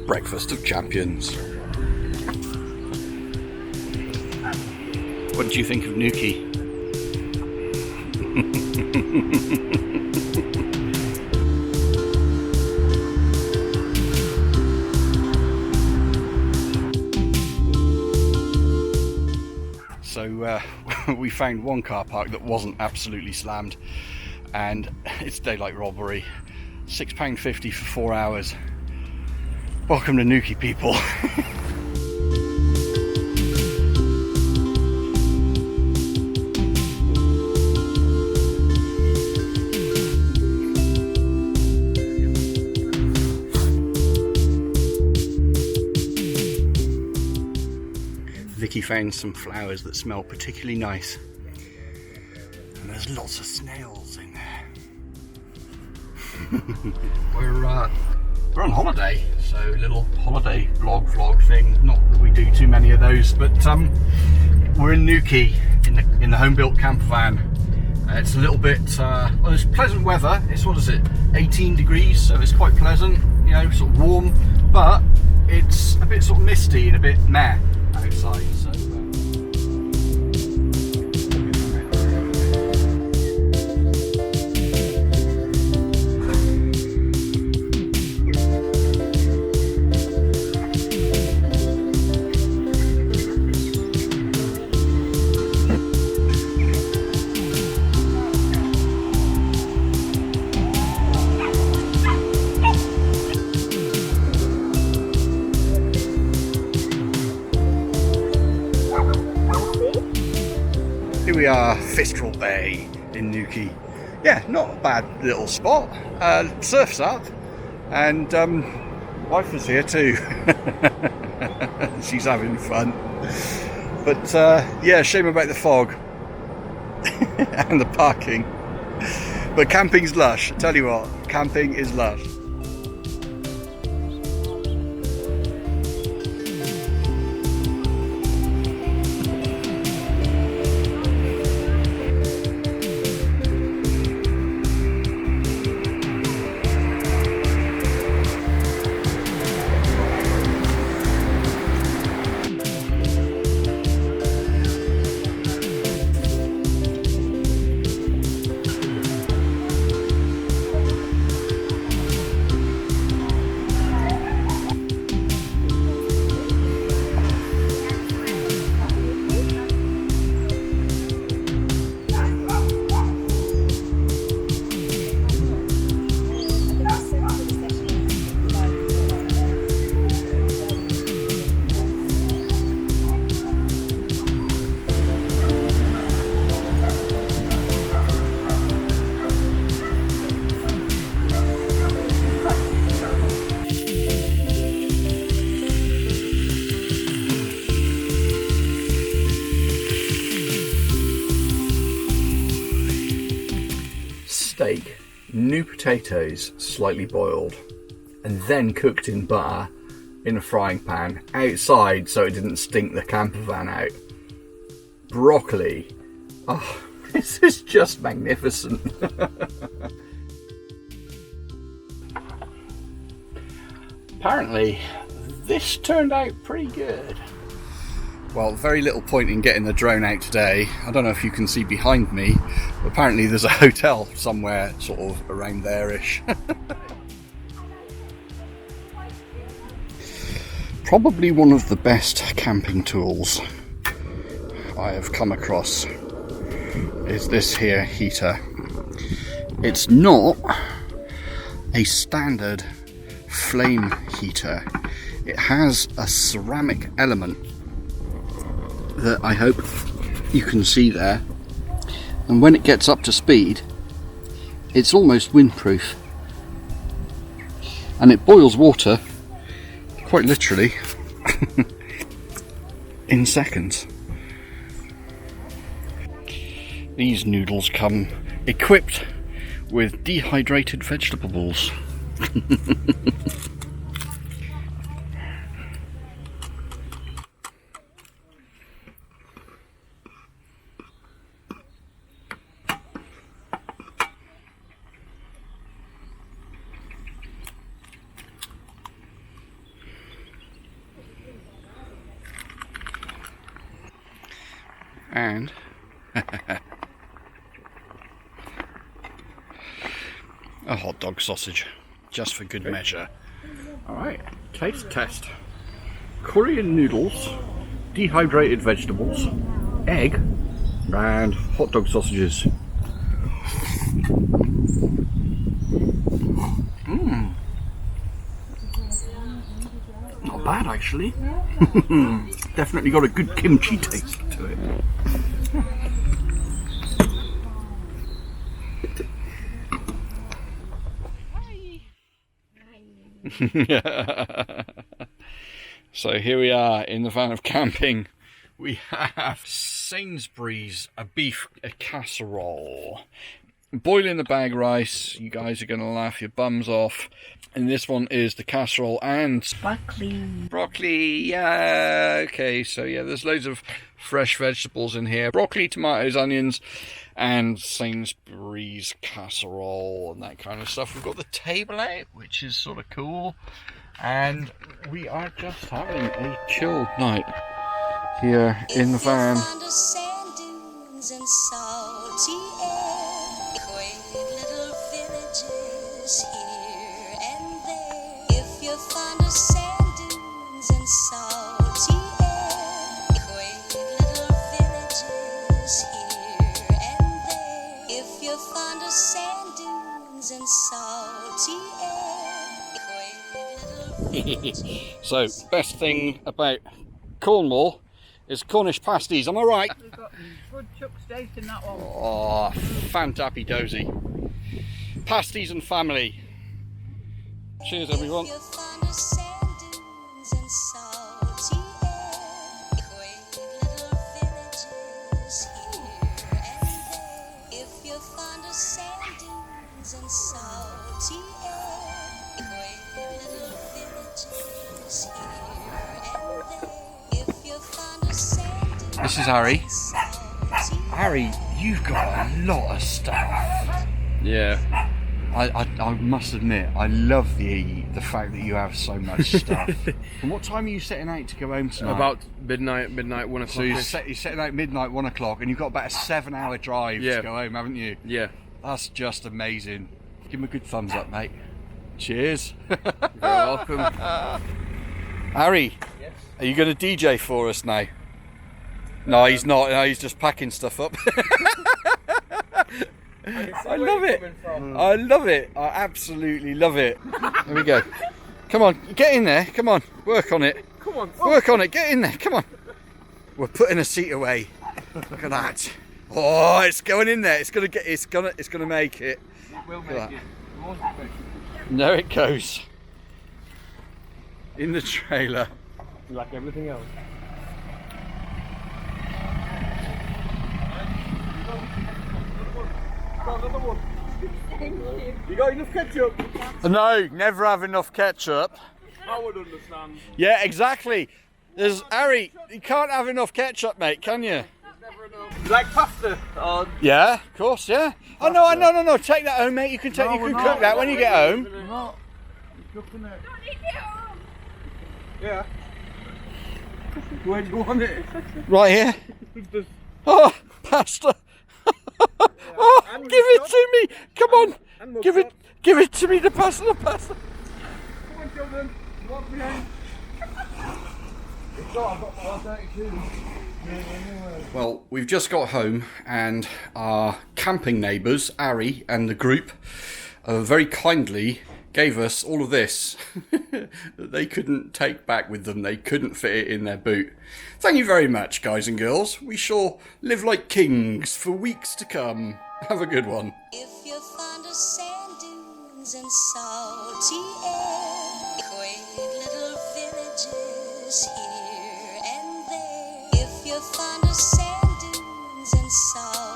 breakfast of champions. What did you think of Newquay? So we found one car park that wasn't absolutely slammed, and it's daylight robbery. £6.50 for 4 hours. Welcome to Newquay, people. Vicky found some flowers that smell particularly nice, and there's lots of snails in there. We're on holiday, so a little holiday vlog thing. Not that we do too many of those, but we're in Newquay in the home-built camper van. It's a little bit well, it's pleasant weather. It's, what is it, 18 degrees, so it's quite pleasant, you know, sort of warm, but it's a bit sort of misty and a bit meh outside. So here we are, Fistral Bay in Newquay. Yeah, not a bad little spot. Surf's up, and wife is here too. She's having fun. But yeah, shame about the fog and the parking. But camping's lush. I tell you what, camping is lush. Steak, new potatoes slightly boiled and then cooked in butter in a frying pan outside so it didn't stink the camper van out. Broccoli, oh, this is just magnificent. Apparently this turned out pretty good. Well, very little point in getting the drone out today. I don't know if you can see behind me, but apparently there's a hotel somewhere sort of around there-ish. Probably one of the best camping tools I have come across is this here heater. It's not a standard flame heater. It has a ceramic element that I hope you can see there, and when it gets up to speed it's almost windproof, and it boils water quite literally in seconds. These noodles come equipped with dehydrated vegetables. and a hot dog sausage, just for good measure. Alright, taste test. Korean noodles, dehydrated vegetables, egg, and hot dog sausages. Not bad actually. Definitely got a good kimchi taste to it. So here we are in the van of camping. We have Sainsbury's a beef casserole, boiling the bag rice. You guys are going to laugh your bums off. And this one is the casserole and broccoli. Yeah, okay, so yeah, there's loads of fresh vegetables in here. Broccoli, tomatoes, onions, and Sainsbury's casserole and that kind of stuff. We've got the table out, which is sort of cool. And we are just having a chilled night here in the van. So, best thing about Cornwall is Cornish pasties, am I right? We've got good chuck steak in that one. Oh, fantappy dozy. Pasties and family. Cheers everyone. This is Harry. Harry, you've got a lot of stuff. Yeah. I must admit, I love the fact that you have so much stuff. And what time are you setting out to go home tonight? About midnight, 1 o'clock. So you're setting out midnight, 1 o'clock, and you've got about a 7-hour drive to go home, haven't you? Yeah. That's just amazing. Give him a good thumbs up, mate. Cheers. You're welcome. Harry, Yes? are you going to DJ for us now? No, he's not. No, he's just packing stuff up. I love it. I love it. I absolutely love it. There we go. Come on, get in there. Come on, work on it. Come on. Work on it. Get in there. Come on. We're putting a seat away. Look at that. Oh, it's going in there. It's gonna get. It's gonna make it. It will make it. There it goes. In the trailer. Like everything else. You got enough ketchup? No, never have enough ketchup. I would understand. Yeah, exactly. There's Harry. You can't have enough ketchup, mate, can you? You like pasta? Yeah, of course, yeah. Oh no, take that home, mate. You can take. You can cook that when you get home. We're not. You're cooking it. Yeah. Where'd you go on it? Right here. Oh, pasta. Oh, give it to me. Come on. Give it to me. The pasta. Come on, children. Walk behind. I've got 32. Well, we've just got home and our camping neighbours, Ari and the group, very kindly gave us all of this that they couldn't take back with them. They couldn't fit it in their boot. Thank you very much, guys and girls. We shall live like kings for weeks to come. Have a good one. If you're fond of sand dunes and salty air, quaint little villages here and there. If you're fond of sand dunes and salty